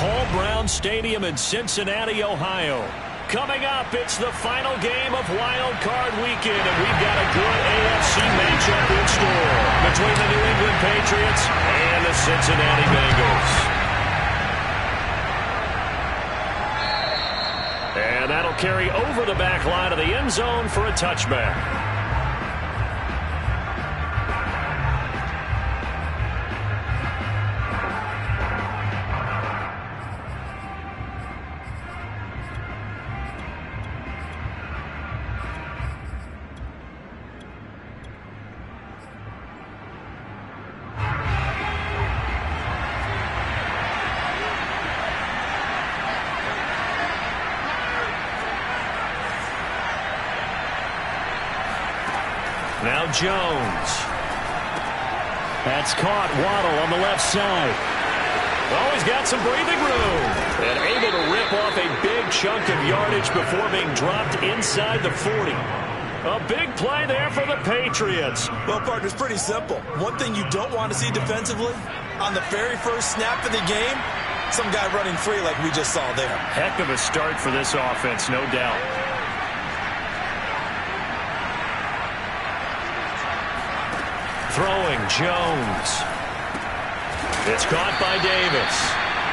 Paul Brown Stadium in Cincinnati, Ohio. Coming up, it's the final game of Wild Card Weekend, and we've got a good AFC matchup in store between the New England Patriots and the Cincinnati Bengals. And that'll carry over the back line of the end zone for a touchback. Now Jones. That's caught. Waddle on the left side. Oh, he's got some breathing room. And able to rip off a big chunk of yardage before being dropped inside the 40. A big play there for the Patriots. Well, partner, it's pretty simple. One thing you don't want to see defensively, on the very first snap of the game, some guy running free like we just saw there. Heck of a start for this offense, no doubt. Throwing Jones. It's caught by Davis.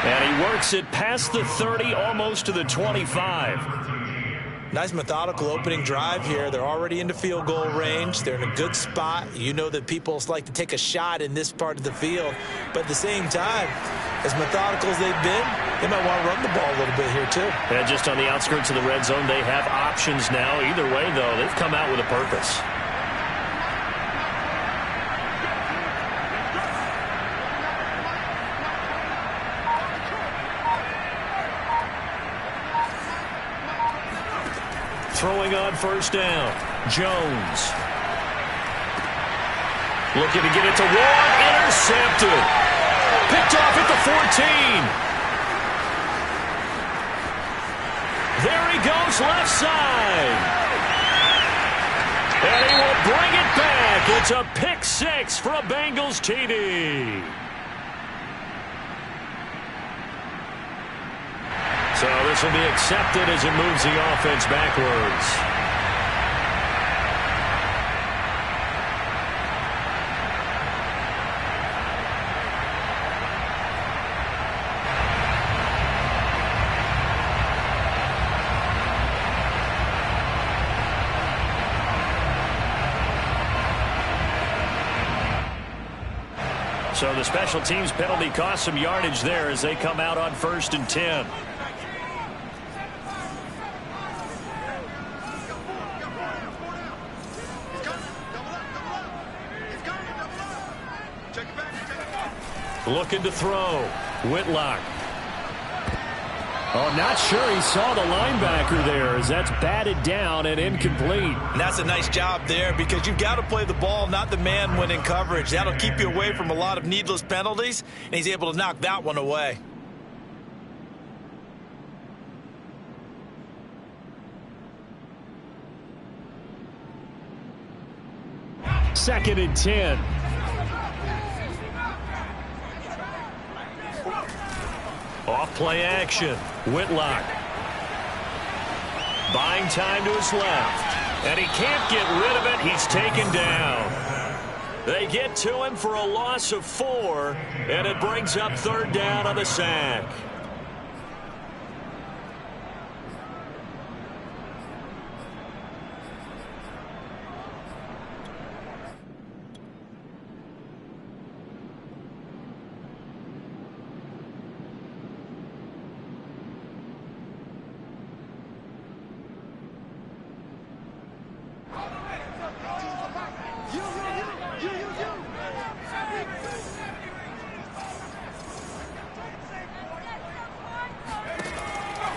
And he works it past the 30, almost to the 25. Nice methodical opening drive here. They're already into field goal range. They're in a good spot. You know that people like to take a shot in this part of the field. But at the same time, as methodical as they've been, they might want to run the ball a little bit here too. And just on the outskirts of the red zone, they have options now. Either way, though, they've come out with a purpose. Throwing on first down, Jones. Looking to get it to Ward, intercepted. Picked off at the 14. There he goes, left side. And he will bring it back. It's a pick six for a Bengals TD. So this will be accepted as it moves the offense backwards. So the special teams penalty cost some yardage there as they come out on 1st and 10. Looking to throw. Whitlock. Oh, not sure he saw the linebacker there as that's batted down and incomplete. And that's a nice job there because you've got to play the ball, not the man when in coverage. That'll keep you away from a lot of needless penalties, and he's able to knock that one away. Second and 10. Off play action. Whitlock. Buying time to his left. And he can't get rid of it. He's taken down. They get to him for a loss of 4. And it brings up 3rd down on the sack.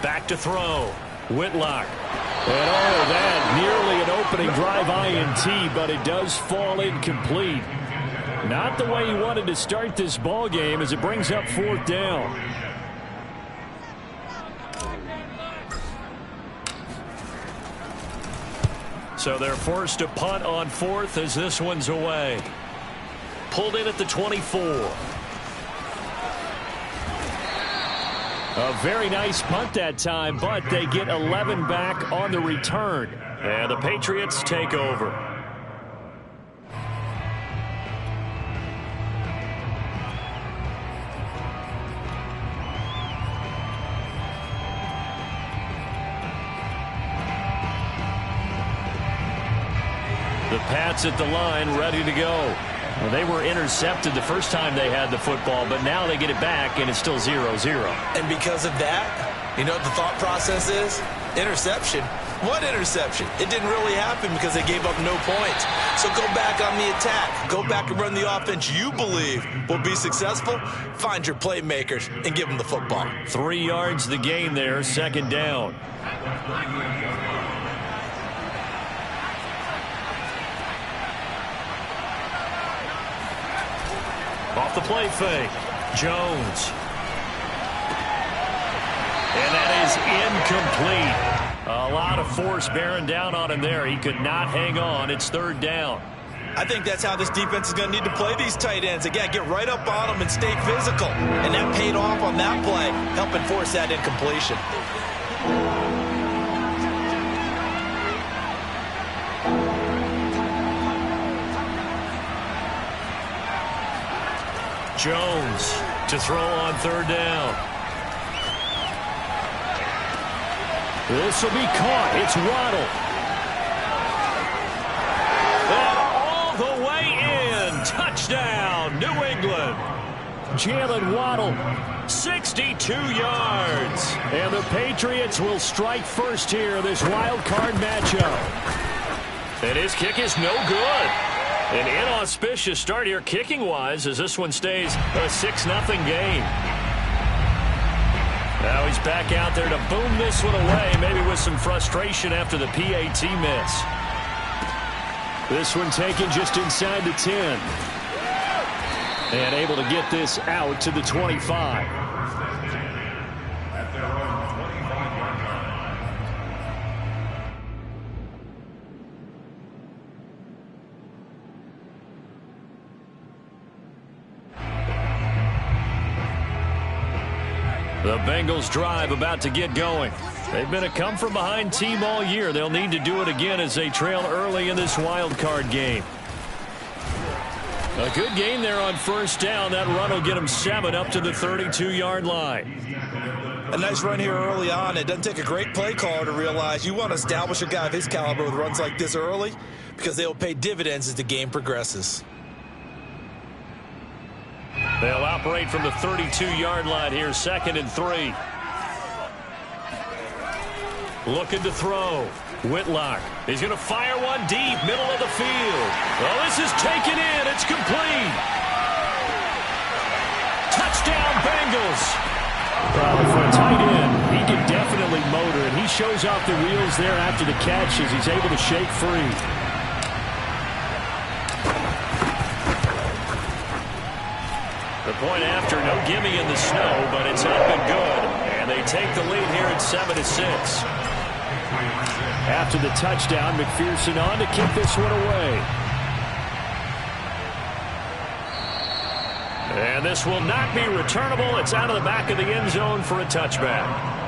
Back to throw. Whitlock. And oh, that nearly an opening drive INT, but it does fall incomplete. Not the way he wanted to start this ball game as it brings up 4th down. So they're forced to punt on 4th as this one's away. Pulled in at the 24. A very nice punt that time, but they get 11 back on the return. And the Patriots take over. The Pats at the line, ready to go. Well, they were intercepted the first time they had the football, but now they get it back, and it's still 0-0. And because of that, you know what the thought process is? Interception. What interception? It didn't really happen because they gave up no points. So go back on the attack. Go back and run the offense you believe will be successful. Find your playmakers and give them the football. 3 yards the gain there, second down. Off the play fake. Jones. And that is incomplete. A lot of force bearing down on him there. He could not hang on. It's third down. I think that's how this defense is going to need to play these tight ends. Again, get right up on them and stay physical. And that paid off on that play, helping force that incompletion. Jones to throw on third down. This will be caught. It's Waddle. And all the way in. Touchdown, New England. Jalen Waddle, 62 yards. And the Patriots will strike first here, this wild card matchup. And his kick is no good. An inauspicious start here kicking-wise as this one stays a 6-0 game. Now he's back out there to boom this one away, maybe with some frustration after the PAT miss. This one taken just inside the 10. And able to get this out to the 25. The Bengals drive about to get going. They've been a come-from-behind team all year. They'll need to do it again as they trail early in this wild card game. A good game there on first down. That run will get them 7 up to the 32-yard line. A nice run here early on. It doesn't take a great play caller to realize you want to establish a guy of his caliber with runs like this early because they'll pay dividends as the game progresses. They'll operate from the 32-yard line here, 2nd and 3. Looking to throw. Whitlock. He's going to fire one deep, middle of the field. Well, this is taken in. It's complete. Touchdown, Bengals. For a tight end, he can definitely motor, and he shows off the wheels there after the catch as he's able to shake free. The point after, no gimme in the snow, but it's up and good. And they take the lead here at 7-6. After the touchdown, McPherson on to kick this one away. And this will not be returnable. It's out of the back of the end zone for a touchback.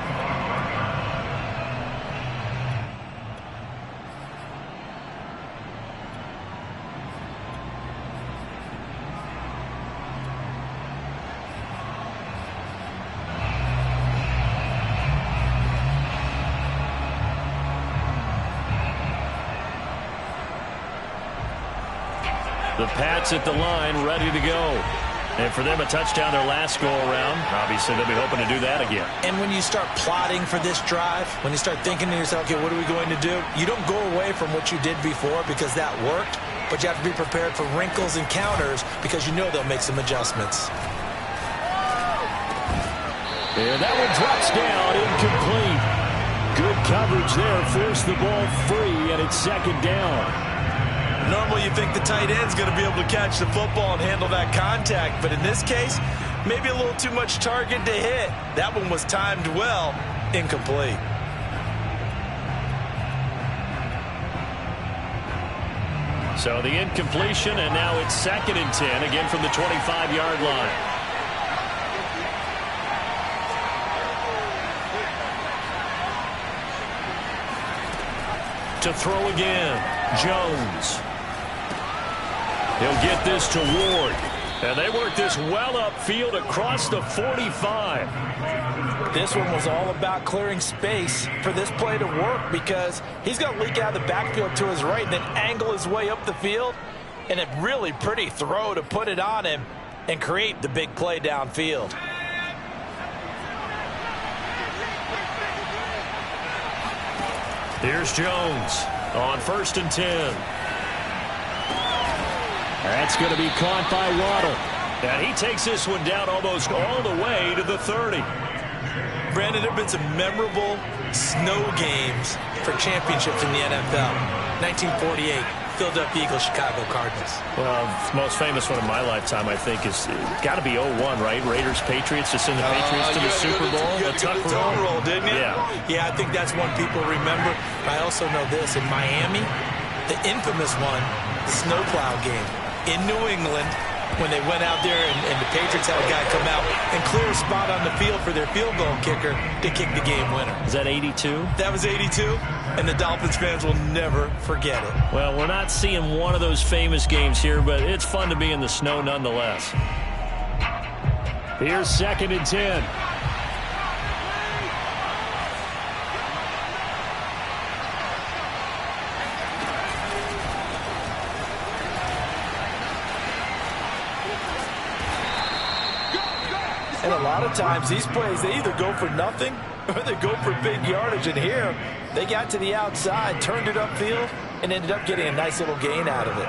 The Pats at the line, ready to go. And for them, a touchdown their last go-around. Obviously, they'll be hoping to do that again. And when you start plotting for this drive, when you start thinking to yourself, okay, what are we going to do? You don't go away from what you did before because that worked, but you have to be prepared for wrinkles and counters because you know they'll make some adjustments. And that one drops down, incomplete. Good coverage there, forced the ball free, and it's 2nd down. Normally you think the tight end's going to be able to catch the football and handle that contact, but in this case, maybe a little too much target to hit. That one was timed well, incomplete. So the incompletion, and now it's 2nd and 10, again from the 25-yard line. to throw again. Jones. He'll get this to Ward. And they work this well upfield across the 45. This one was all about clearing space for this play to work because he's going to leak out of the backfield to his right and then angle his way up the field. And a really pretty throw to put it on him and create the big play downfield. Here's Jones on 1st and 10. That's going to be caught by Waddle. And he takes this one down almost all the way to the 30. Brandon, there have been some memorable snow games for championships in the NFL. 1948, Philadelphia Eagles, Chicago Cardinals. Well, the most famous one in my lifetime, I think, is got to be 01, right? Raiders, Patriots, to send the Patriots to the Super Bowl. You got the tuck roll, didn't you? Yeah, I think that's one people remember. I also know this. In Miami, the infamous one, the snowplow game in New England, when they went out there and the Patriots had a guy come out and clear a spot on the field for their field goal kicker to kick the game winner. Is that 82? That was 82, and the Dolphins fans will never forget it. Well, we're not seeing one of those famous games here, but it's fun to be in the snow nonetheless. Here's 2nd and 10. And a lot of times these plays, they either go for nothing or they go for big yardage. And here, they got to the outside, turned it upfield, and ended up getting a nice little gain out of it.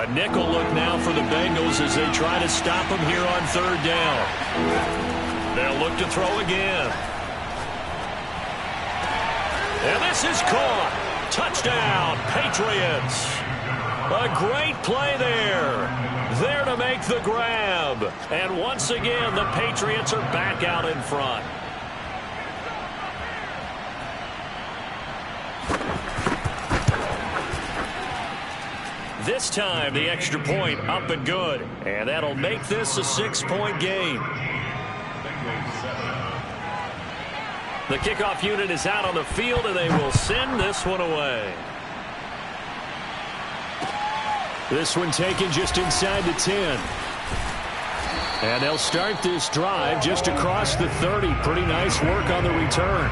A nickel look now for the Bengals as they try to stop him here on 3rd down. They'll look to throw again. And this is caught. Touchdown, Patriots. A great play there. There to make the grab. And once again, the Patriots are back out in front. This time, the extra point up and good. And that'll make this a 6-point game. The kickoff unit is out on the field, and they will send this one away. This one taken just inside the 10. And they'll start this drive just across the 30. Pretty nice work on the return.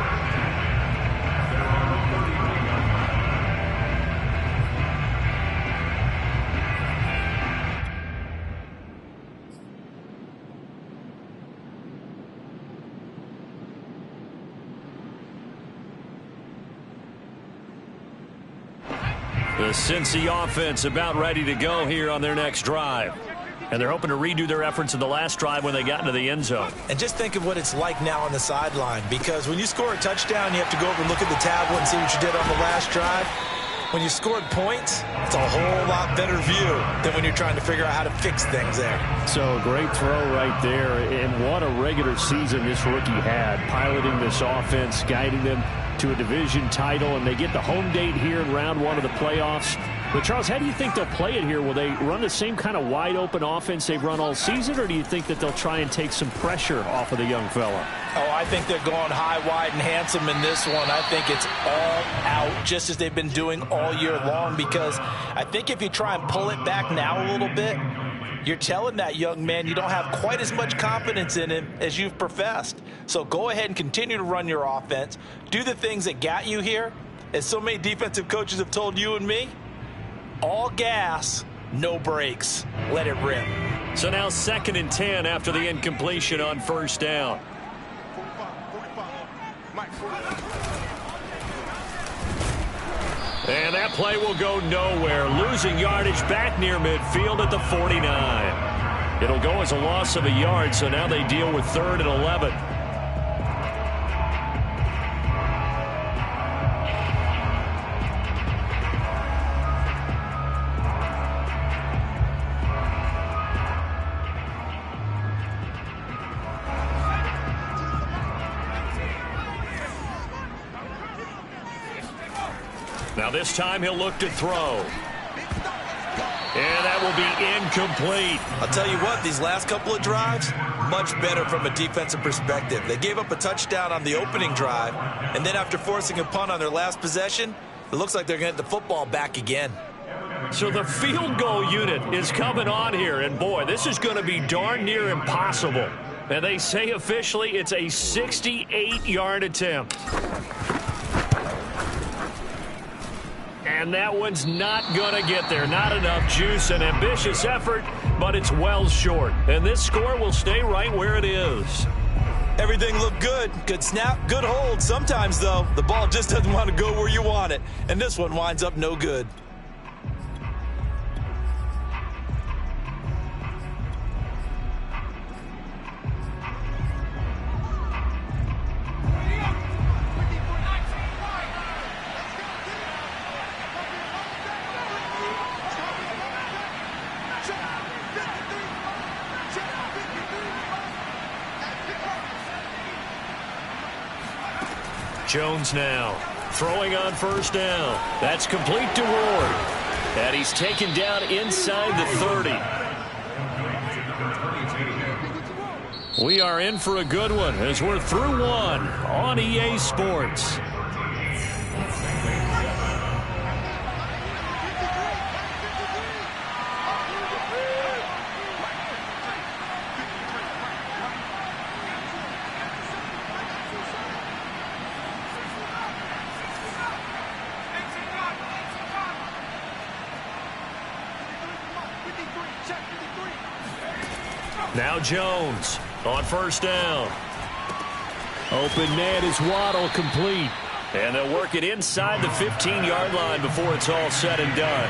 The Cincy offense about ready to go here on their next drive. And they're hoping to redo their efforts in the last drive when they got into the end zone. And just think of what it's like now on the sideline, because when you score a touchdown, you have to go over and look at the tablet and see what you did on the last drive. When you scored points, it's a whole lot better view than when you're trying to figure out how to fix things there. So, great throw right there. And what a regular season this rookie had, piloting this offense, guiding them to a division title, and they get the home date here in round 1 of the playoffs. But, Charles, how do you think they'll play it here? Will they run the same kind of wide-open offense they've run all season, or do you think that they'll try and take some pressure off of the young fella? Oh, I think they're going high, wide, and handsome in this one. I think it's all out, just as they've been doing all year long, because I think if you try and pull it back now a little bit, you're telling that young man you don't have quite as much confidence in him as you've professed. So go ahead and continue to run your offense. Do the things that got you here. As so many defensive coaches have told you and me, all gas, no brakes. Let it rip. So now 2nd and 10 after the incompletion on 1st down. And that play will go nowhere. Losing yardage back near midfield at the 49. It'll go as a loss of a yard, so now they deal with 3rd and 11. Now this time he'll look to throw. And that will be incomplete. I'll tell you what, these last couple of drives, much better from a defensive perspective. They gave up a touchdown on the opening drive, and then after forcing a punt on their last possession, It looks like they're going to get the football back again. So the field goal unit is coming on here, and boy, this is going to be darn near impossible. And they say officially it's a 68-yard attempt. And that one's not going to get there. Not enough juice. An ambitious effort, but it's well short. And this score will stay right where it is. Everything looked good. Good snap, good hold. Sometimes, though, the ball just doesn't want to go where you want it. And this one winds up no good. Jones now throwing on first down. That's complete to Ward. And he's taken down inside the 30. We are in for a good one as we're through one on EA Sports. Now Jones on first down. Open man is Waddle, complete. And they'll work it inside the 15-yard line before it's all said and done.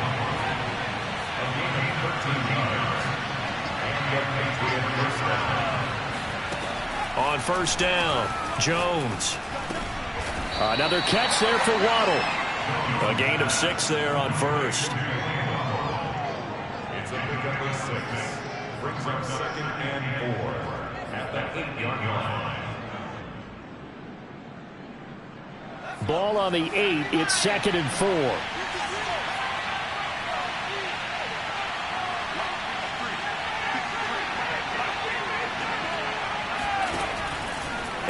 On first down, Jones. Another catch there for Waddle. A gain of 6 there on first. It's a pickup of 6. Brings up 2nd and 4 at the 8-yard line. Ball on the 8. It's 2nd and 4.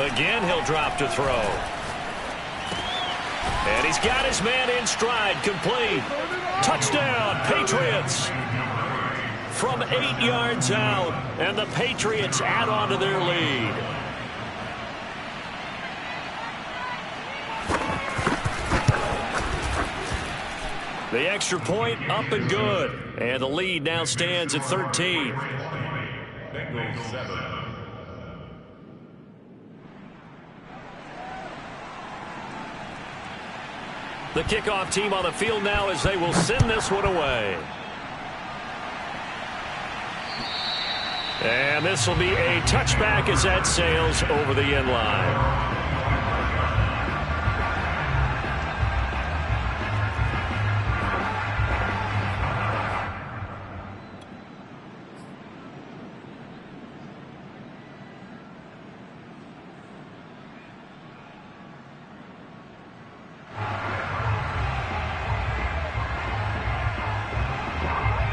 Again, he'll drop to throw. And he's got his man in stride, complete. Touchdown, Patriots. From 8 yards out, and the Patriots add on to their lead. The extra point up and good, and the lead now stands at 13. Bengals 7. The kickoff team on the field now as they will send this one away. And this will be a touchback as that sails over the end line.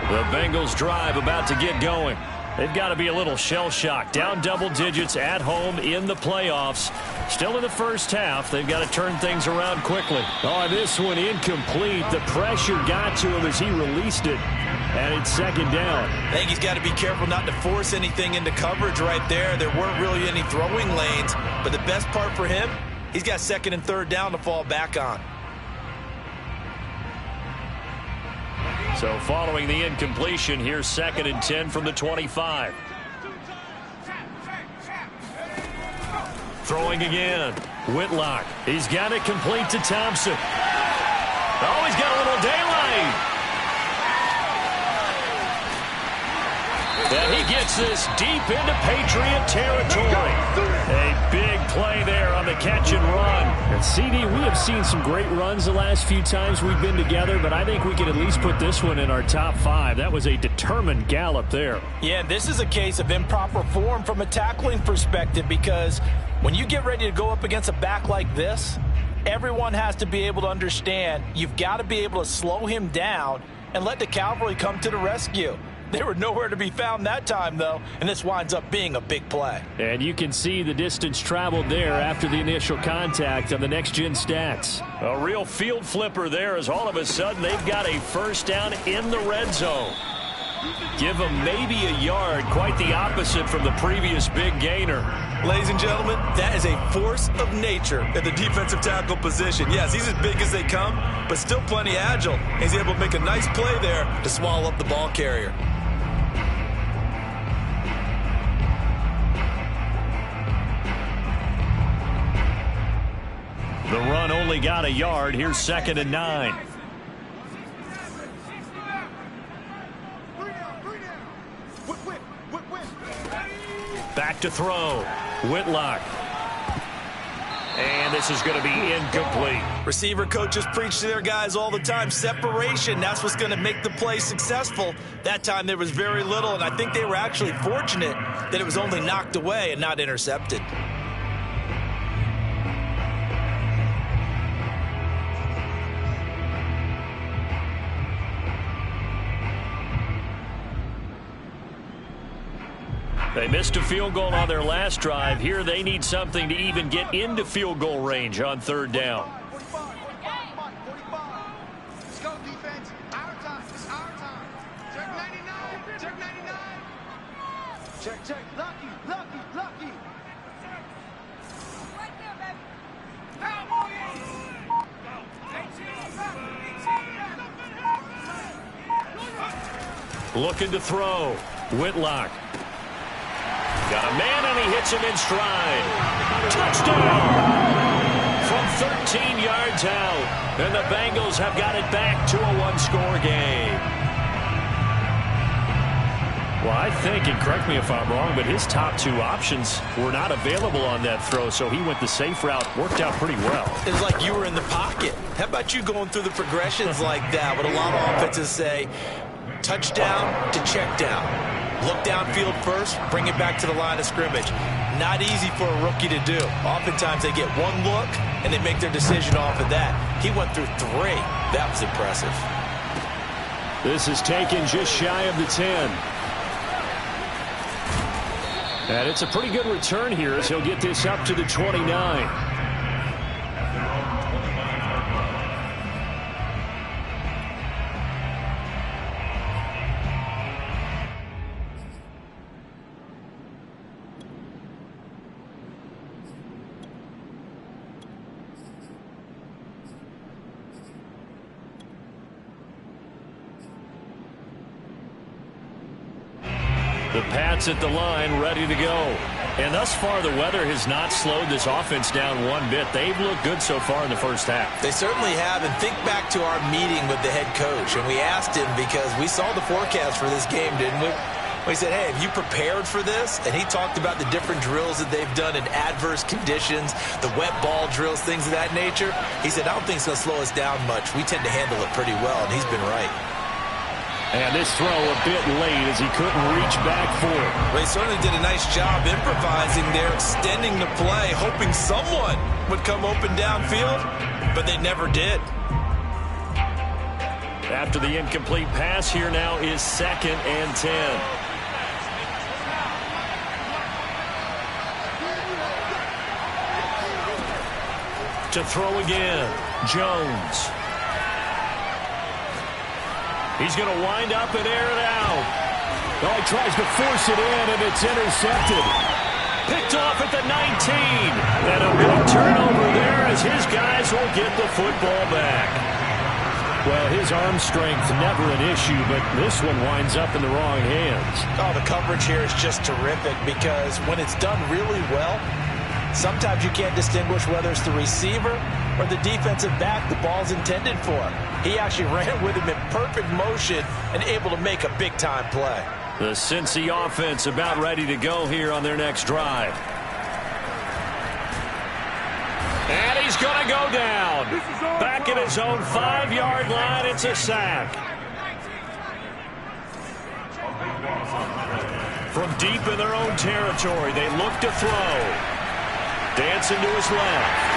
The Bengals drive about to get going. They've got to be a little shell-shocked. Down double digits at home in the playoffs. Still in the first half. They've got to turn things around quickly. Oh, this one incomplete. The pressure got to him as he released it. And it's 2nd down. I think he's got to be careful not to force anything into coverage right there. There weren't really any throwing lanes. But the best part for him, he's got 2nd and 3rd down to fall back on. So following the incompletion, here's 2nd and 10 from the 25. Throwing again. Whitlock. He's got it complete to Thompson. Oh, he's got a little daylight. And he gets this deep into Patriot territory. A big play there on the catch and run. And CD, we have seen some great runs the last few times we've been together, but I think we can at least put this one in our top 5. That was a determined gallop there. Yeah, this is a case of improper form from a tackling perspective, because when you get ready to go up against a back like this, everyone has to be able to understand you've got to be able to slow him down and let the cavalry come to the rescue. They were nowhere to be found that time, though, and this winds up being a big play. And you can see the distance traveled there after the initial contact on the next-gen stats. A real field flipper there as all of a sudden they've got a first down in the red zone. Give them maybe a yard, quite the opposite from the previous big gainer. Ladies and gentlemen, that is a force of nature at the defensive tackle position. Yes, he's as big as they come, but still plenty agile. He's able to make a nice play there to swallow up the ball carrier. The run only got a yard. Here's 2nd and 9. Back to throw. Whitlock. And this is going to be incomplete. Receiver coaches preach to their guys all the time. Separation, that's what's going to make the play successful. That time there was very little, and I think they were actually fortunate that it was only knocked away and not intercepted. They missed a field goal on their last drive. Here they need something to even get into field goal range on 3rd down. 45. Let's go, defense. Our time. It's our time. Check 99. Check 99. Check. Lucky. Right there, baby. Looking to throw. Whitlock. Got a man, and he hits him in stride. Touchdown! From 13 yards out. And the Bengals have got it back to a one-score game. Well, I think, and correct me if I'm wrong, but his top 2 options were not available on that throw, so he went the safe route. Worked out pretty well. It's like you were in the pocket. How about you going through the progressions like that? What a lot of offenses say, touchdown to check down. Look downfield first, bring it back to the line of scrimmage. Not easy for a rookie to do. Oftentimes they get one look, and they make their decision off of that. He went through 3. That was impressive. This is taken just shy of the 10. And it's a pretty good return here as he'll get this up to the 29. The Pats at the line, ready to go. And thus far, the weather has not slowed this offense down one bit. They've looked good so far in the first half. They certainly have, and think back to our meeting with the head coach, and we asked him because we saw the forecast for this game, didn't we? We said, hey, have you prepared for this? And he talked about the different drills that they've done in adverse conditions, the wet ball drills, things of that nature. He said, I don't think it's going to slow us down much. We tend to handle it pretty well, and he's been right. And this throw a bit late as he couldn't reach back for it. They certainly did a nice job improvising there, extending the play, hoping someone would come open downfield, but they never did. After the incomplete pass, here now is 2nd and 10. To throw again, Jones. He's going to wind up and air it out. Oh, he tries to force it in, and it's intercepted. Picked off at the 19. And a big turnover there as his guys will get the football back. Well, his arm strength never an issue, but this one winds up in the wrong hands. Oh, the coverage here is just terrific because when it's done really well, sometimes you can't distinguish whether it's the receiver or the defensive back the ball's intended for. He actually ran with him in perfect motion and able to make a big-time play. The Cincy offense about ready to go here on their next drive. And he's going to go down. Back at his own 5-yard line, it's a sack. From deep in their own territory, they look to throw. Dancing to his left.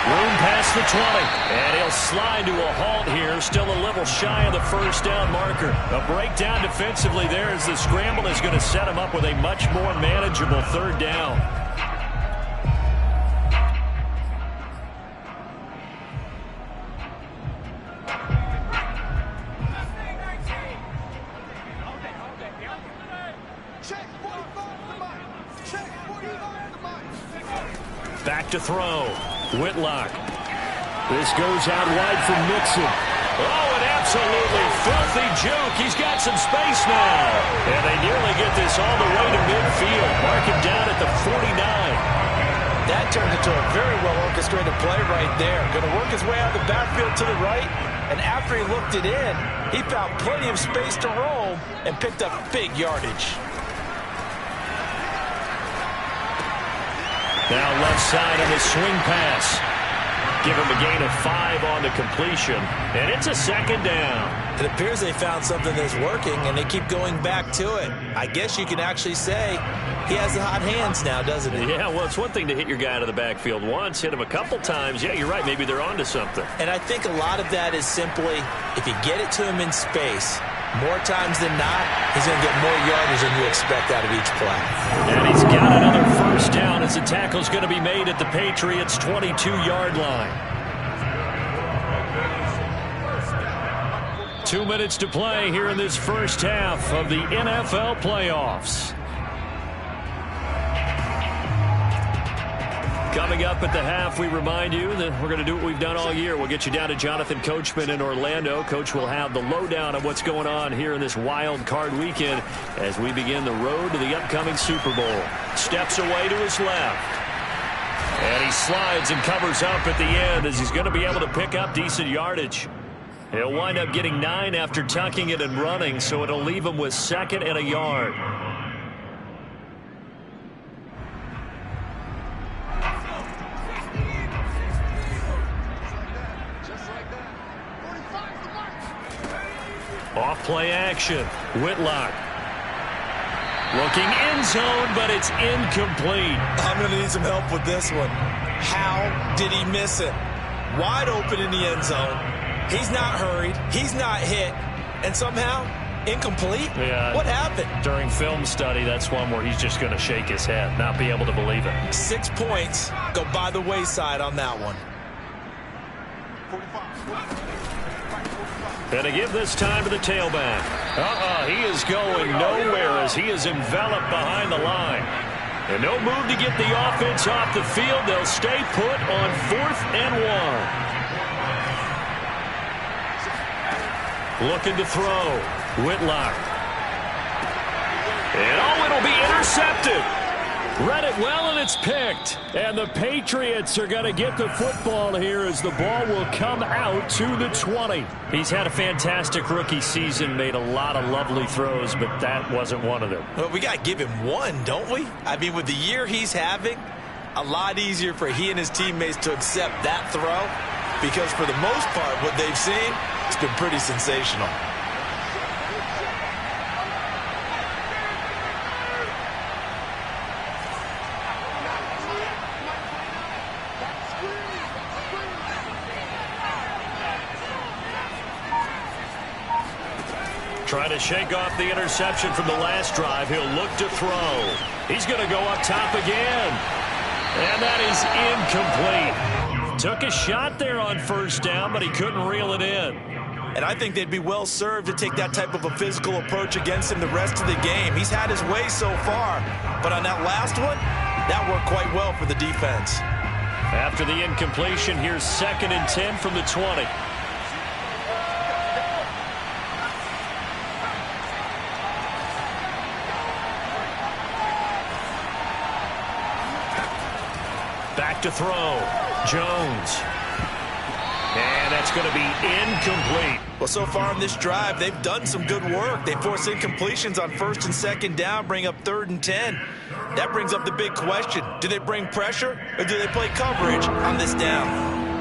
Room past the 20. And he'll slide to a halt here. Still a little shy of the first down marker. A breakdown defensively there as the scramble is going to set him up with a much more manageable third down. Back to throw. Whitlock. This goes out wide for Mixon. Oh, an absolutely filthy juke. He's got some space now. And they nearly get this all the way to midfield. Mark him down at the 49. That turned into a very well-orchestrated play right there. Going to work his way out of the backfield to the right. And after he looked it in, he found plenty of space to roam and picked up big yardage. Now left side of the swing pass. Give him a gain of 5 on the completion. And it's a second down. It appears they found something that's working, and they keep going back to it. I guess you can actually say he has the hot hands now, doesn't he? Yeah, well, it's one thing to hit your guy out of the backfield once, hit him a couple times. Yeah, you're right. Maybe they're onto something. And I think a lot of that is simply if you get it to him in space, more times than not, he's going to get more yardage than you expect out of each play. And he's got another first down as the tackle's going to be made at the Patriots' 22-yard line. 2 minutes to play here in this first half of the NFL playoffs. Coming up at the half, we remind you that we're going to do what we've done all year. We'll get you down to Jonathan Coachman in Orlando. Coach will have the lowdown of what's going on here in this wild card weekend as we begin the road to the upcoming Super Bowl. Steps away to his left. And he slides and covers up at the end as he's going to be able to pick up decent yardage. He'll wind up getting 9 after tucking it and running, so it'll leave him with 2nd and a yard. Off play action. Whitlock. Looking end zone, but it's incomplete. I'm going to need some help with this one. How did he miss it? Wide open in the end zone. He's not hurried. He's not hit. And somehow, incomplete? Yeah. What happened? During film study, that's one where he's just going to shake his head, not be able to believe it. 6 points go by the wayside on that one. And to give this time to the tailback. He is going nowhere as he is enveloped behind the line. And no move to get the offense off the field. They'll stay put on 4th and 1. Looking to throw. Whitlock. And it'll be intercepted. Read it well, and it's picked. And the Patriots are going to get the football here as the ball will come out to the 20. He's had a fantastic rookie season, made a lot of lovely throws, but that wasn't one of them. Well, we got to give him one, don't we? I mean, with the year he's having, a lot easier for he and his teammates to accept that throw because for the most part, what they've seen, it's been pretty sensational. Trying to shake off the interception from the last drive. He'll look to throw. He's going to go up top again. And that is incomplete. Took a shot there on first down, but he couldn't reel it in. And I think they'd be well served to take that type of a physical approach against him the rest of the game. He's had his way so far, but on that last one, that worked quite well for the defense. After the incompletion, here's 2nd and 10 from the 20. Back to throw. Jones. And that's going to be incomplete. Well, so far in this drive, they've done some good work. They force incompletions on 1st and 2nd down, bring up 3rd and 10. That brings up the big question. Do they bring pressure or do they play coverage on this down?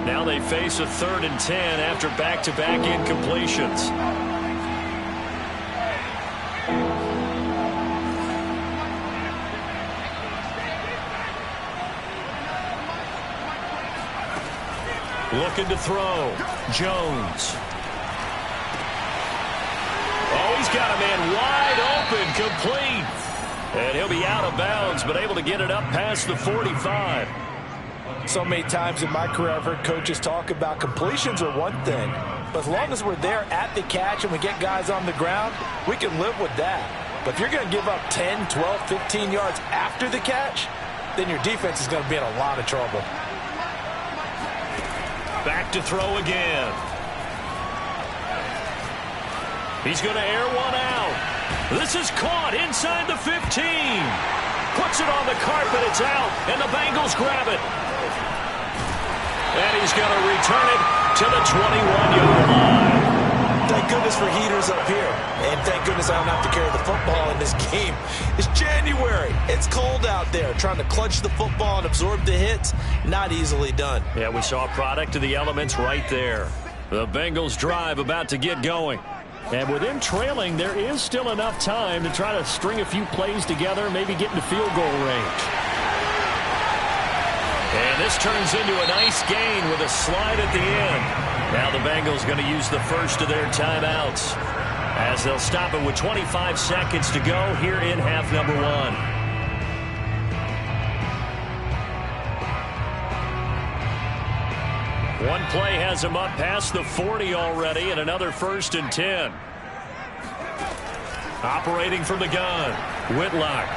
Now they face a 3rd and 10 after back-to-back incompletions. Looking to throw. Jones. Oh, he's got a man wide open, complete. And he'll be out of bounds, but able to get it up past the 45. So many times in my career I've heard coaches talk about completions are one thing. But as long as we're there at the catch and we get guys on the ground, we can live with that. But if you're going to give up 10, 12, 15 yards after the catch, then your defense is going to be in a lot of trouble. Back to throw again. He's going to air one out. This is caught inside the 15. Puts it on the carpet. It's out, and the Bengals grab it. And he's going to return it to the 21-yard line. Thank goodness for heaters up here. And thank goodness I don't have to carry the football in this game. It's January. It's cold out there. Trying to clutch the football and absorb the hits, not easily done. Yeah, we saw a product of the elements right there. The Bengals drive about to get going. And with them trailing, there is still enough time to try to string a few plays together, maybe get into field goal range. And this turns into a nice gain with a slide at the end. Now the Bengals going to use the first of their timeouts as they'll stop it with 25 seconds to go here in half number one. One play has him up past the 40 already, and another 1st and 10. Operating from the gun, Whitlock.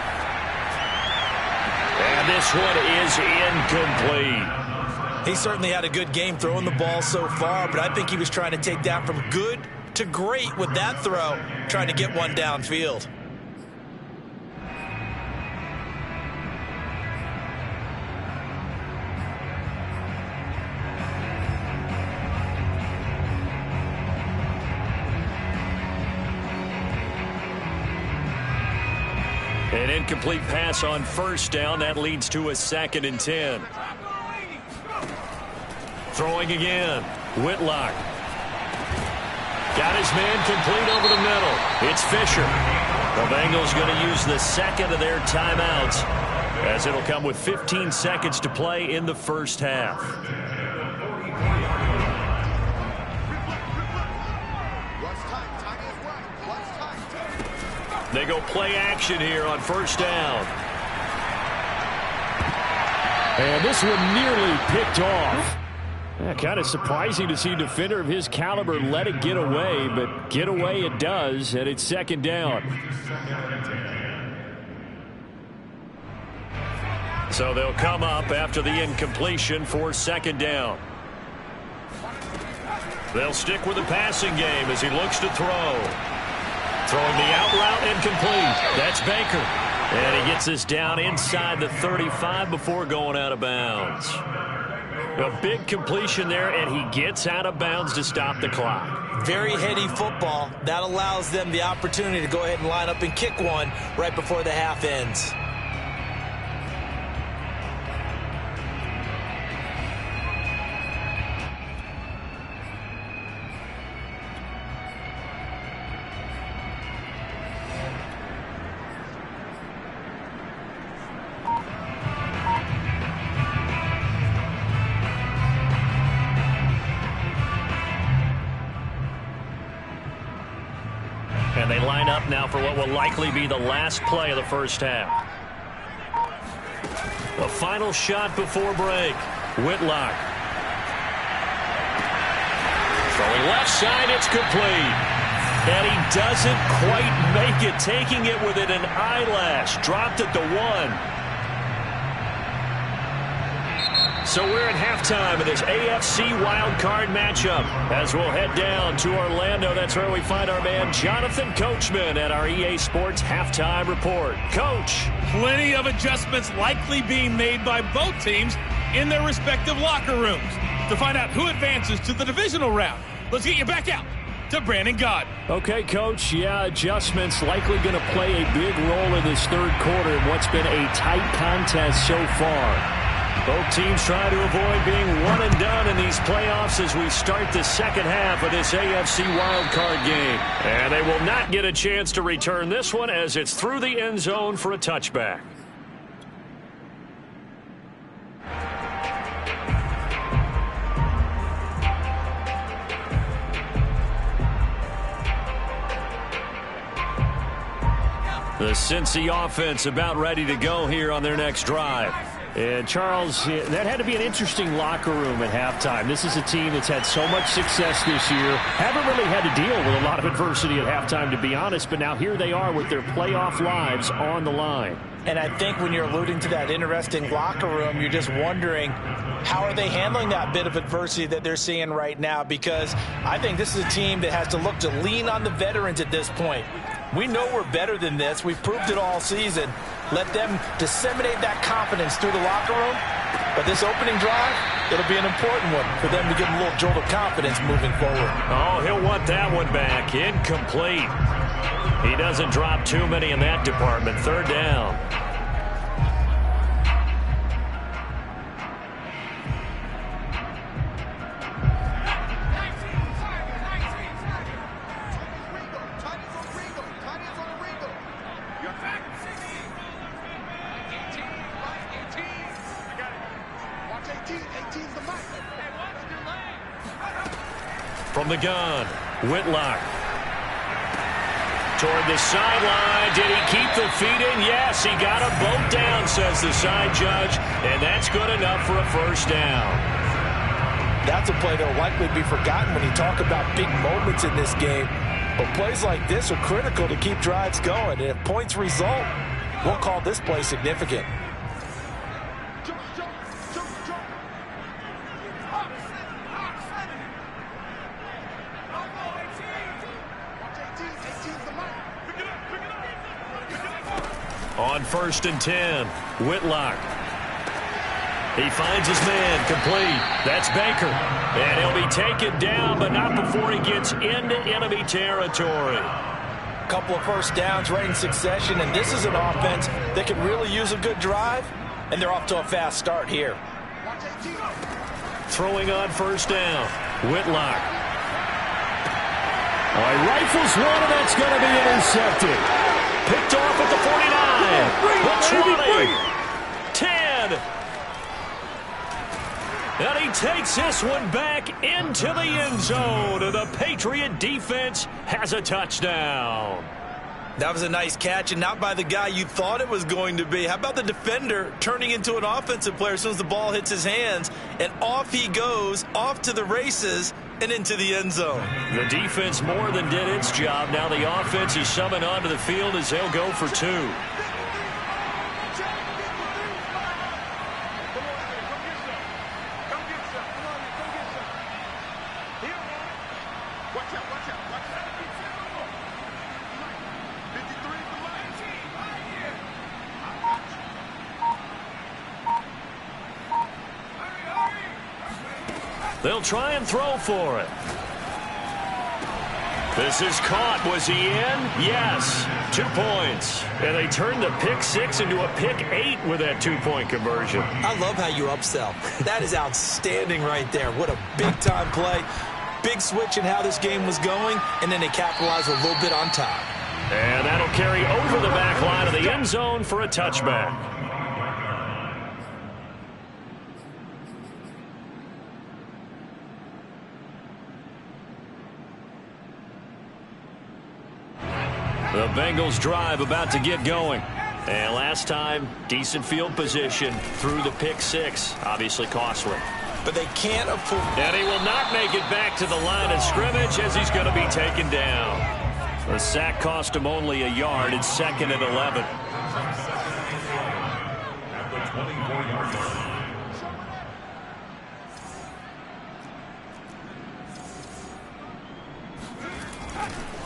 And this one is incomplete. He certainly had a good game throwing the ball so far, but I think he was trying to take that from good to great with that throw, trying to get one downfield. An incomplete pass on 1st down. That leads to a 2nd and 10. Throwing again. Whitlock. Got his man complete over the middle. It's Fisher. The Bengals going to use the second of their timeouts as it'll come with 15 seconds to play in the first half. They go play action here on 1st down. And this one nearly picked off. Yeah, kind of surprising to see a defender of his caliber let it get away, but get away it does, and it's 2nd down. So they'll come up after the incompletion for 2nd down. They'll stick with the passing game as he looks to throw. Throwing the out route incomplete. That's Baker. And he gets this down inside the 35 before going out of bounds. A big completion there, and he gets out of bounds to stop the clock. Very heady football. That allows them the opportunity to go ahead and line up and kick one right before the half ends. And they line up now for what will likely be the last play of the first half. The final shot before break. Whitlock. Throwing left side, it's complete. And he doesn't quite make it, taking it within an eyelash. Dropped at the 1. So we're at halftime of this AFC wildcard matchup as we'll head down to Orlando. That's where we find our man Jonathan Coachman at our EA Sports Halftime Report. Coach. Plenty of adjustments likely being made by both teams in their respective locker rooms. To find out who advances to the divisional round, let's get you back out to Brandon Gaudin. Okay, Coach. Yeah, adjustments likely going to play a big role in this third quarter in what's been a tight contest so far. Both teams try to avoid being one and done in these playoffs as we start the second half of this AFC wildcard game. And they will not get a chance to return this one as it's through the end zone for a touchback. The Cincy offense about ready to go here on their next drive. And Charles, that had to be an interesting locker room at halftime. This is a team that's had so much success this year. Haven't really had to deal with a lot of adversity at halftime, to be honest. But now here they are with their playoff lives on the line. And I think when you're alluding to that interesting locker room, you're just wondering, how are they handling that bit of adversity that they're seeing right now? Because I think this is a team that has to look to lean on the veterans at this point. We know we're better than this. We've proved it all season. Let them disseminate that confidence through the locker room. But this opening drive, it'll be an important one for them to get a little jolt of confidence moving forward. Oh, he'll want that one back. Incomplete. He doesn't drop too many in that department. Third down. From the gun, Whitlock. Toward the sideline. Did he keep the feet in? Yes, he got them both down, says the side judge. And that's good enough for a first down. That's a play that will likely be forgotten when you talk about big moments in this game. But plays like this are critical to keep drives going. And if points result, we'll call this play significant. On 1st and 10, Whitlock. He finds his man, complete. That's Baker. And he'll be taken down, but not before he gets into enemy territory. Couple of first downs right in succession, and this is an offense that could really use a good drive, and they're off to a fast start here. Throwing on 1st down, Whitlock. Oh, he rifles one, and that's going to be intercepted. Picked off at the 49. The 20. 10. And he takes this one back into the end zone. And the Patriot defense has a touchdown. That was a nice catch, and not by the guy you thought it was going to be. How about the defender turning into an offensive player as soon as the ball hits his hands? And off he goes, off to the races, and into the end zone. The defense more than did its job. Now the offense is summoned onto the field as they'll go for 2. They'll try and throw for it. This is caught. Was he in? Yes. 2 points. And they turned the pick 6 into a pick 8 with that 2-point conversion. I love how you upsell. That is outstanding right there. What a big-time play. Big switch in how this game was going, and then they capitalized a little bit on top. And that'll carry over the back line of the end zone for a touchback. The Bengals drive about to get going. And last time, decent field position through the pick 6. Obviously costly. But they can't afford. And he will not make it back to the line of scrimmage as he's going to be taken down. The sack cost him only a yard. It's 2nd and 11. At the 24-yard line.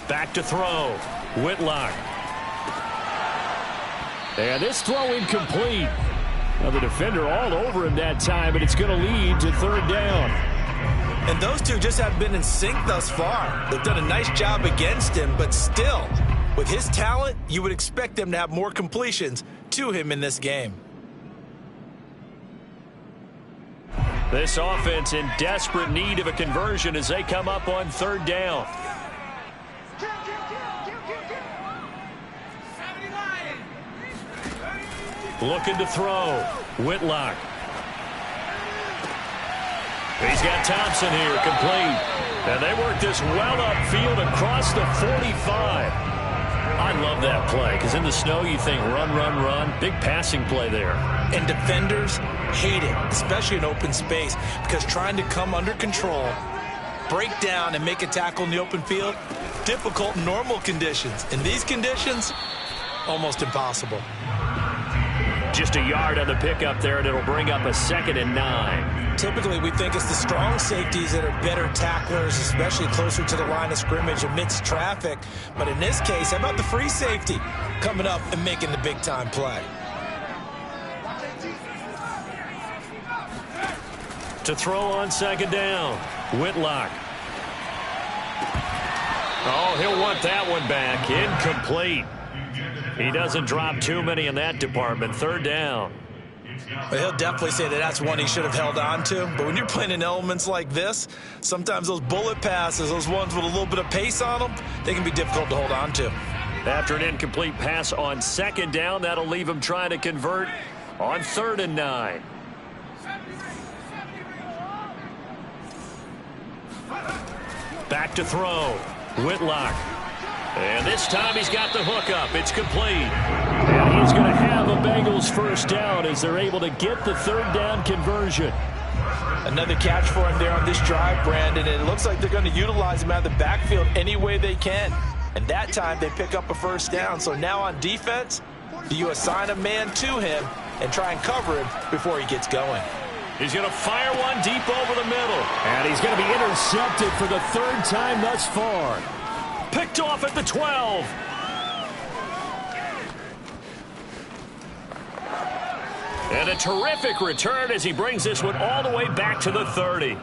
Back to throw. Whitlock. And this throw incomplete. Now the defender all over him that time, but it's going to lead to 3rd down. And those two just have been in sync thus far. They've done a nice job against him, but still, with his talent, you would expect them to have more completions to him in this game. This offense in desperate need of a conversion as they come up on 3rd down. Looking to throw. Whitlock. He's got Thompson here, complete. And they work this well upfield across the 45. I love that play because in the snow you think run, run, run. Big passing play there. And defenders hate it, especially in open space, because trying to come under control, break down, and make a tackle in the open field, difficult in normal conditions. In these conditions, almost impossible. Just a yard on the pickup there, and it'll bring up a 2nd and 9. Typically, we think it's the strong safeties that are better tacklers, especially closer to the line of scrimmage amidst traffic. But in this case, how about the free safety coming up and making the big-time play? To throw on 2nd down, Whitlock. Oh, he'll want that one back. Incomplete. He doesn't drop too many in that department. 3rd down. But he'll definitely say that that's one he should have held on to. But when you're playing in elements like this, sometimes those bullet passes, those ones with a little bit of pace on them, they can be difficult to hold on to. After an incomplete pass on 2nd down, that'll leave him trying to convert on 3rd and 9. Back to throw. Whitlock. And this time he's got the hook up. It's complete. And he's going to have a Bengals 1st down as they're able to get the 3rd down conversion. Another catch for him there on this drive, Brandon. And it looks like they're going to utilize him out of the backfield any way they can. And that time they pick up a 1st down. So now on defense, do you assign a man to him and try and cover him before he gets going? He's going to fire one deep over the middle. And he's going to be intercepted for the 3rd time thus far. Picked off at the 12. And a terrific return as he brings this one all the way back to the 30.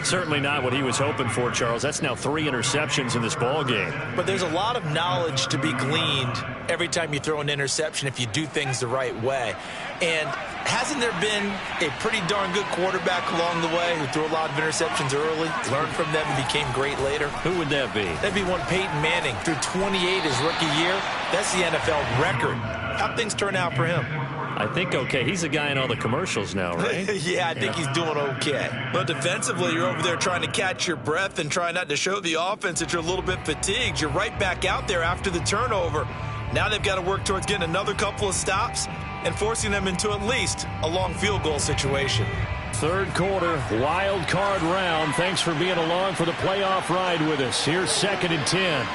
Certainly not what he was hoping for, Charles. That's now 3 interceptions in this ball game. But there's a lot of knowledge to be gleaned every time you throw an interception if you do things the right way. And hasn't there been a pretty darn good quarterback along the way who threw a lot of interceptions early, learned from them, and became great later? Who would that be? That'd be one Peyton Manning. Threw 28 his rookie year. That's the NFL record. How'd things turn out for him? I think okay. He's the guy in all the commercials now, right? Yeah, I think he's doing okay. But defensively, you're over there trying to catch your breath and try not to show the offense that you're a little bit fatigued. You're right back out there after the turnover. Now they've got to work towards getting another couple of stops and forcing them into at least a long field goal situation. 3rd quarter, wild card round. Thanks for being along for the playoff ride with us. Here's 2nd and 10.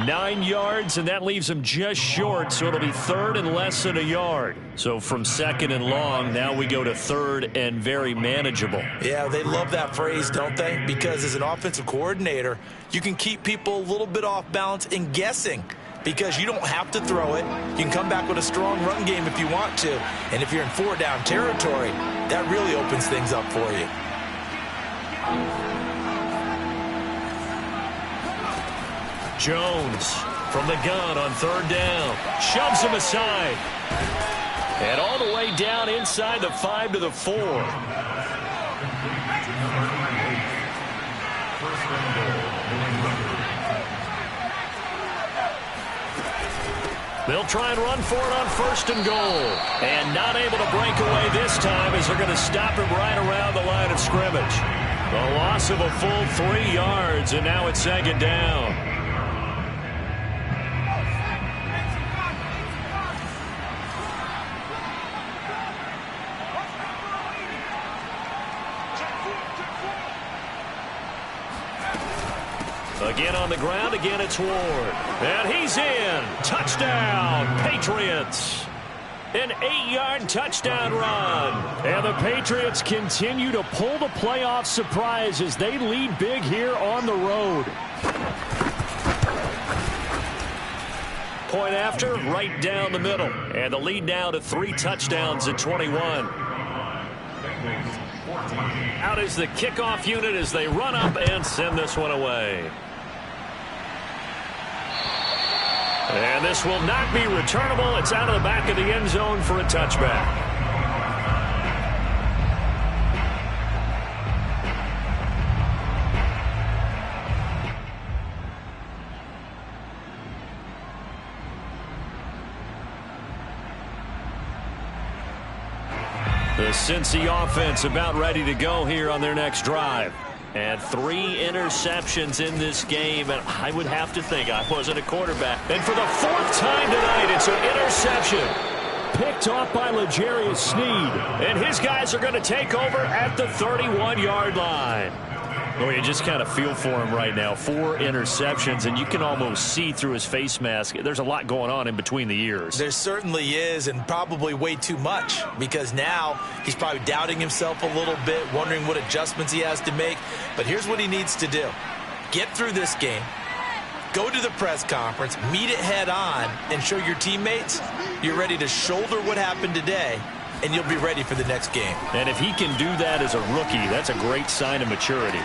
Nine yards, and that leaves him just short, so it'll be 3rd and less than a yard. So from 2nd and long, now we go to 3rd and very manageable. Yeah, they love that phrase, don't they? Because as an offensive coordinator, you can keep people a little bit off balance and guessing because you don't have to throw it. You can come back with a strong run game if you want to. And if you're in 4-down territory, that really opens things up for you. Jones from the gun on 3rd down. Shoves him aside. And all the way down inside the 5 to the 4. They'll try and run for it on 1st and goal. And not able to break away this time as they're going to stop him right around the line of scrimmage. The loss of a full 3 yards, and now it's 2nd down. Again on the ground, again it's Ward. And he's in. Touchdown, Patriots. An 8-yard touchdown run. And the Patriots continue to pull the playoff surprise as they lead big here on the road. Point after, right down the middle. And the lead now to 3 touchdowns at 21. Out is the kickoff unit as they run up and send this one away. And this will not be returnable. It's out of the back of the end zone for a touchback. The Cincy offense about ready to go here on their next drive. And 3 interceptions in this game, and I would have to think I wasn't a quarterback. And for the 4th time tonight, it's an interception. Picked off by L'Jarius Sneed. And his guys are going to take over at the 31-yard line. Well, you just kind of feel for him right now. 4 interceptions, and you can almost see through his face mask. There's a lot going on in between the ears. There certainly is, and probably way too much, because now he's probably doubting himself a little bit, wondering what adjustments he has to make. But here's what he needs to do. Get through this game, go to the press conference, meet it head on, and show your teammates you're ready to shoulder what happened today, and you'll be ready for the next game. And if he can do that as a rookie, that's a great sign of maturity.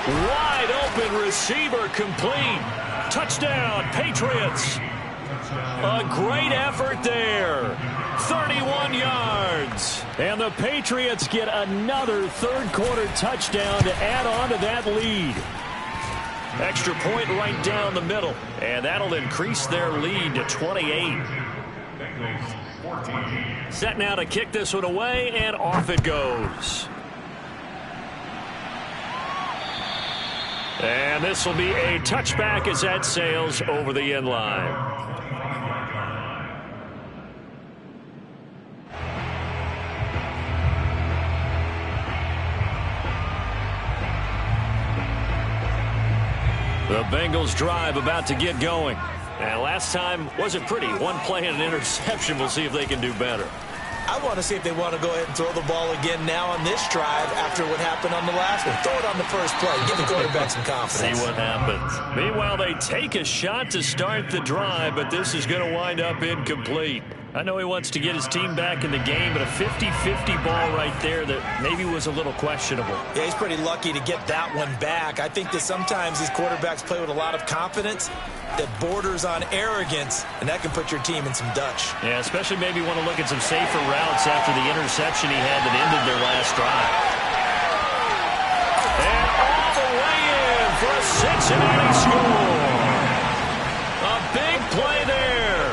Wide open receiver complete. Touchdown, Patriots. A great effort there. 31 yards. And the Patriots get another third-quarter touchdown to add on to that lead. Extra point right down the middle. And that'll increase their lead to 28. Set now to kick this one away, and off it goes. And this will be a touchback as that sails over the end line. The Bengals drive about to get going. And last time wasn't pretty. 1 play and an interception. We'll see if they can do better. I want to see if they want to go ahead and throw the ball again now on this drive after what happened on the last one. Throw it on the first play. Give the quarterback some confidence. See what happens. Meanwhile, they take a shot to start the drive, but this is going to wind up incomplete. I know he wants to get his team back in the game, but a 50-50 ball right there that maybe was a little questionable. Yeah, he's pretty lucky to get that one back. I think that sometimes these quarterbacks play with a lot of confidence that borders on arrogance, and that can put your team in some Dutch. Yeah, especially maybe want to look at some safer routes after the interception he had that ended their last drive. And all the way in for a Cincinnati score. A big play there.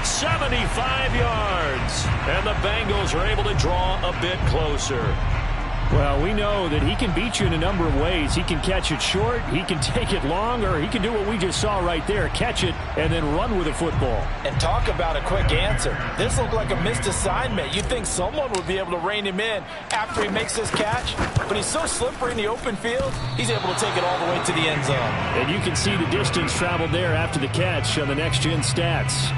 75 yards. And the Bengals are able to draw a bit closer. Well, we know that he can beat you in a number of ways. He can catch it short, he can take it long, or he can do what we just saw right there, catch it and then run with the football. And talk about a quick answer. This looked like a missed assignment. You'd think someone would be able to rein him in after he makes this catch, but he's so slippery in the open field, he's able to take it all the way to the end zone. And you can see the distance traveled there after the catch on the next-gen stats.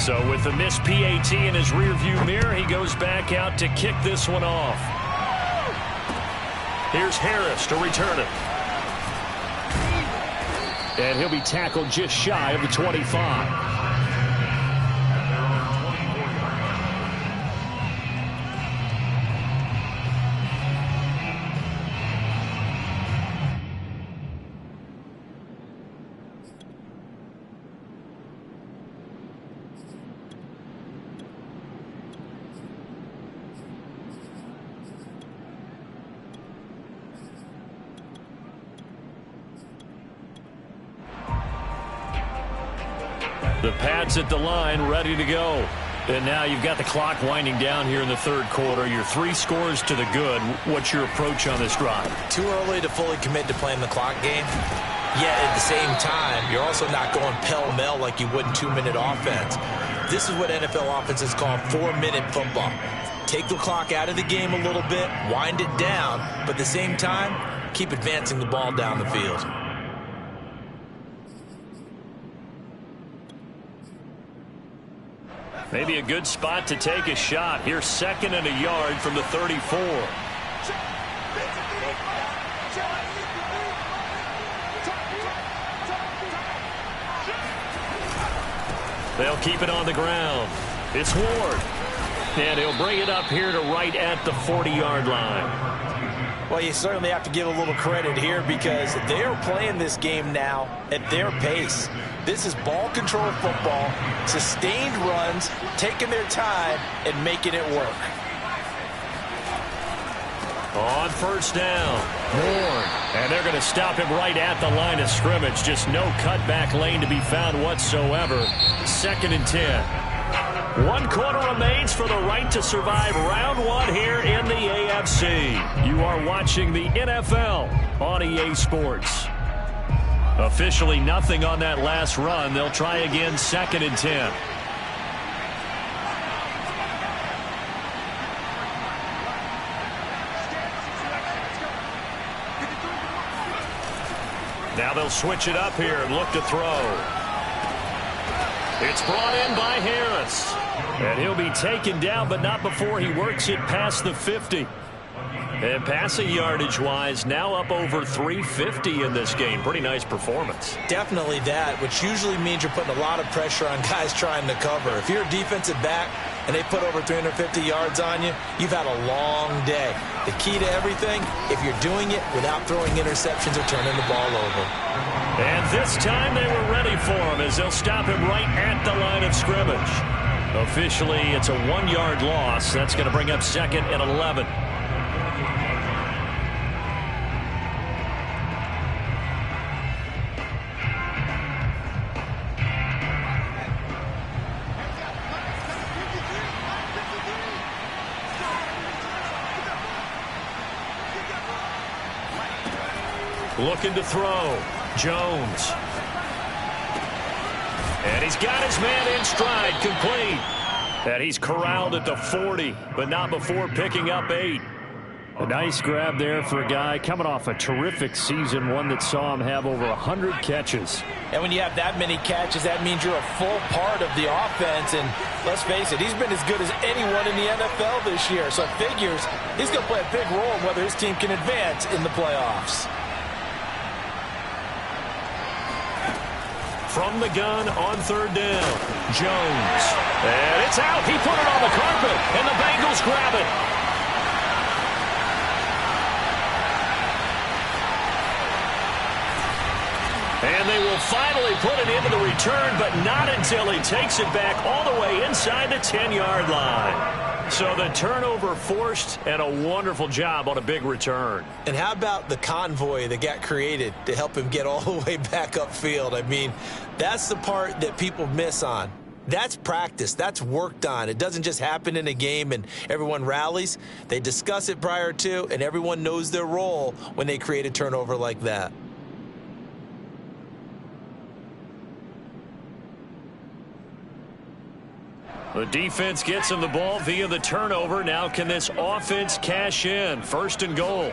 So with the missed PAT in his rearview mirror, he goes back out to kick this one off. Here's Harris to return it. And he'll be tackled just shy of the 25. The pads at the line ready to go. And now you've got the clock winding down here in the third quarter. Your 3 scores to the good. What's your approach on this drive? Too early to fully commit to playing the clock game. Yet at the same time, you're also not going pell-mell like you would in 2-minute offense. This is what NFL offenses call 4-minute football. Take the clock out of the game a little bit, wind it down, but at the same time, keep advancing the ball down the field. Maybe a good spot to take a shot. Here's 2nd and a yard from the 34. They'll keep it on the ground. It's Ward. And he'll bring it up here to right at the 40-yard line. Well, you certainly have to give a little credit here because they are playing this game now at their pace. This is ball control football, sustained runs, taking their time and making it work. On first down, Horn. And they're going to stop him right at the line of scrimmage. Just no cutback lane to be found whatsoever. 2nd and 10. 1 quarter remains for the right to survive round 1 here in the AFC. You are watching the NFL on EA Sports. Officially nothing on that last run. They'll try again 2nd and 10. Now they'll switch it up here and look to throw. It's brought in by Harris. And he'll be taken down, but not before he works it past the 50. And passing yardage-wise, now up over 350 in this game. Pretty nice performance. Definitely that, which usually means you're putting a lot of pressure on guys trying to cover. If you're a defensive back and they put over 350 yards on you, you've had a long day. The key to everything, if you're doing it without throwing interceptions or turning the ball over. And this time they were ready for him as they'll stop him right at the line of scrimmage. Officially, it's a 1-yard loss. That's going to bring up 2nd and 11. Looking to throw. Jones. And he's got his man in stride, complete. And he's corralled at the 40, but not before picking up 8. A nice grab there for a guy coming off a terrific season, one that saw him have over 100 catches. And when you have that many catches, that means you're a full part of the offense. And let's face it, he's been as good as anyone in the NFL this year. So it figures he's going to play a big role in whether his team can advance in the playoffs. From the gun on 3rd down, Jones. And it's out. He put it on the carpet, and the Bengals grab it. And they will finally put it into the return, but not until he takes it back all the way inside the 10-yard line. So the turnover forced, and a wonderful job on a big return. And how about the convoy that got created to help him get all the way back upfield? I mean, that's the part that people miss on. That's practice. That's worked on. It doesn't just happen in a game and everyone rallies. They discuss it prior to, and everyone knows their role when they create a turnover like that. The defense gets him the ball via the turnover. Now can this offense cash in? 1st and goal.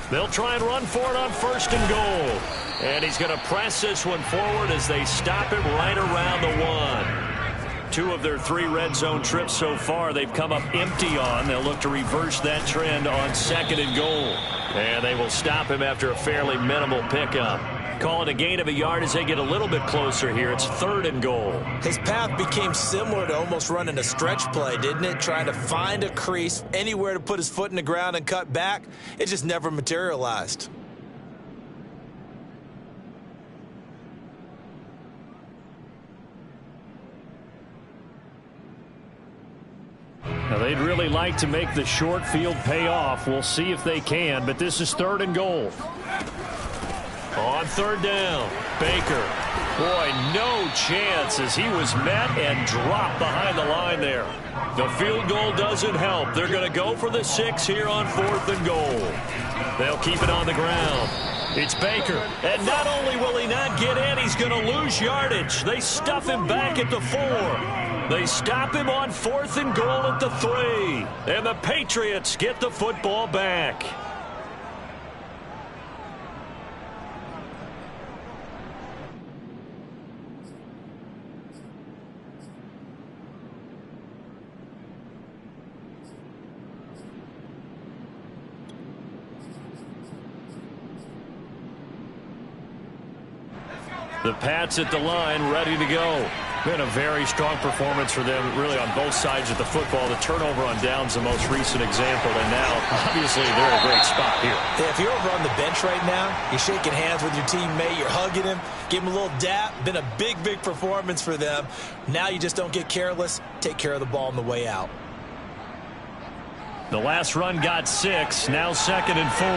They'll try and run for it on 1st and goal. And he's going to press this one forward as they stop him right around the 1. 2 of their 3 red zone trips so far they've come up empty on. They'll look to reverse that trend on 2nd and goal. And they will stop him after a fairly minimal pickup. Call it a gain of a yard as they get a little bit closer here. It's 3rd and goal. His path became similar to almost running a stretch play, didn't it? Trying to find a crease, anywhere to put his foot in the ground and cut back. It just never materialized. Now, they'd really like to make the short field pay off. We'll see if they can, but this is 3rd and goal. On 3rd down, Baker. Boy, no chance as he was met and dropped behind the line there. The field goal doesn't help. They're going to go for the 6 here on 4th and goal. They'll keep it on the ground. It's Baker. And not only will he not get in, he's going to lose yardage. They stuff him back at the 4. They stop him on 4th and goal at the 3. And the Patriots get the football back. The Pats at the line, ready to go. Been a very strong performance for them, really, on both sides of the football. The turnover on downs, the most recent example, and now, obviously, they're in a great spot here. Yeah, if you're over on the bench right now, you're shaking hands with your teammate, you're hugging him, give him a little dap. Been a big performance for them. Now you just don't get careless. Take care of the ball on the way out. The last run got 6. Now 2nd and 4.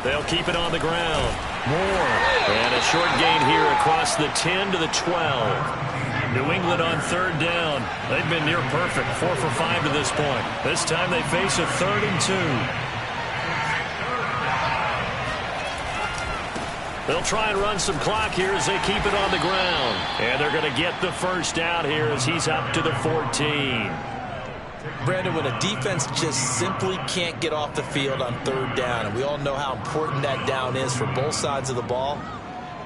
They'll keep it on the ground. Moore. And a short gain here across the 10 to the 12. New England on 3rd down. They've been near perfect. 4 for 5 to this point. This time they face a 3rd and 2. They'll try and run some clock here as they keep it on the ground. And they're going to get the first down here as he's up to the 14. Brandon, when a defense just simply can't get off the field on 3rd down, and we all know how important that down is for both sides of the ball,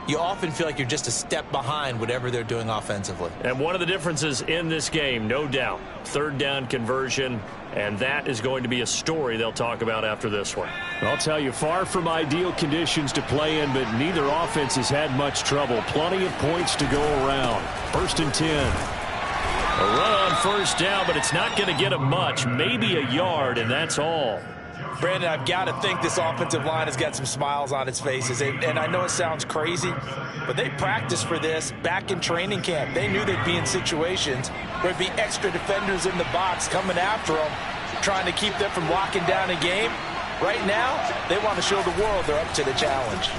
you often feel like you're just a step behind whatever they're doing offensively. And one of the differences in this game, no doubt, 3rd down conversion, and that is going to be a story they'll talk about after this one. I'll tell you, far from ideal conditions to play in, but neither offense has had much trouble. Plenty of points to go around. 1st and 10. A run on 1st down, but it's not going to get them much. Maybe a yard, and that's all. Brandon, I've got to think this offensive line has got some smiles on its faces. And I know it sounds crazy, but they practiced for this back in training camp. They knew they'd be in situations where there'd be extra defenders in the box coming after them, trying to keep them from locking down a game. Right now, they want to show the world they're up to the challenge.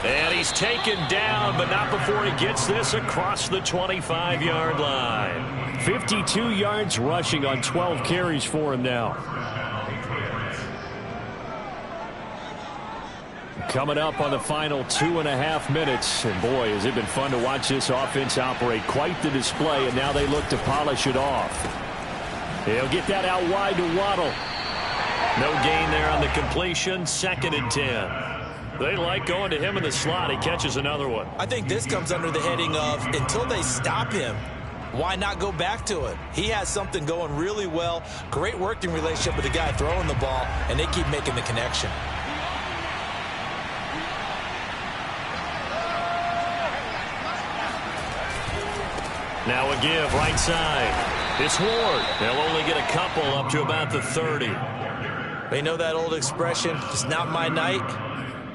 And he's taken down, but not before he gets this across the 25-yard line. 52 yards rushing on 12 carries for him now. Coming up on the final 2.5 minutes. And boy, has it been fun to watch this offense operate. Quite the display, and now they look to polish it off. He'll get that out wide to Waddle. No gain there on the completion. 2nd and 10. They like going to him in the slot. He catches another one. I think this comes under the heading of until they stop him, why not go back to it? He has something going really well. Great working relationship with the guy throwing the ball, and they keep making the connection. Now a give right side. It's Ward. They'll only get a couple up to about the 30. They know that old expression, it's not my night.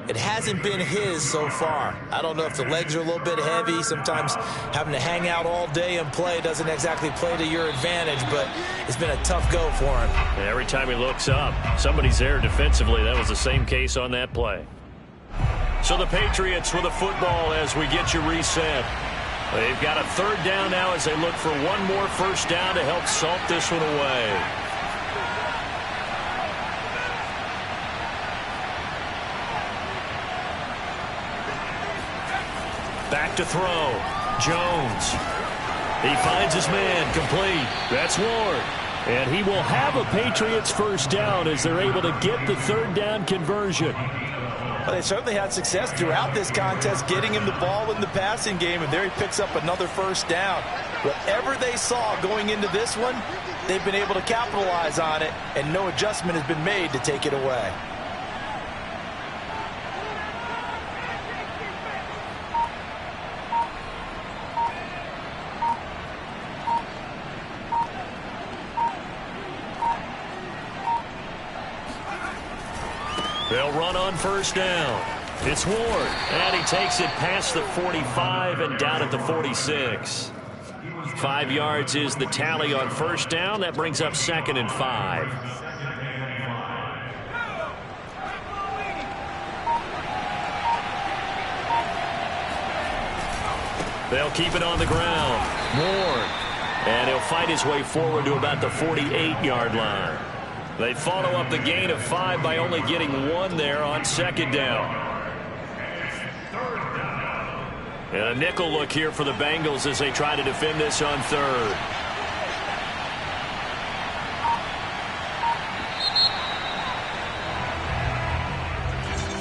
It hasn't been his so far. I don't know if the legs are a little bit heavy. Sometimes having to hang out all day and play doesn't exactly play to your advantage, but it's been a tough go for him. And every time he looks up, somebody's there defensively. That was the same case on that play. So the Patriots with a football as we get you reset. They've got a 3rd down now as they look for one more 1st down to help salt this one away. Back to throw. Jones. He finds his man. Complete. That's Ward. And he will have a Patriots 1st down as they're able to get the 3rd down conversion. Well, they certainly had success throughout this contest getting him the ball in the passing game, and there he picks up another 1st down. Whatever they saw going into this one, they've been able to capitalize on it, and no adjustment has been made to take it away. They'll run on 1st down. It's Ward, and he takes it past the 45 and down at the 46. 5 yards is the tally on 1st down. That brings up 2nd and 5. They'll keep it on the ground. Ward, and he'll fight his way forward to about the 48-yard line. They follow up the gain of 5 by only getting 1 there on 2nd down. And a nickel look here for the Bengals as they try to defend this on 3rd.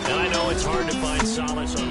And I know it's hard to find solace on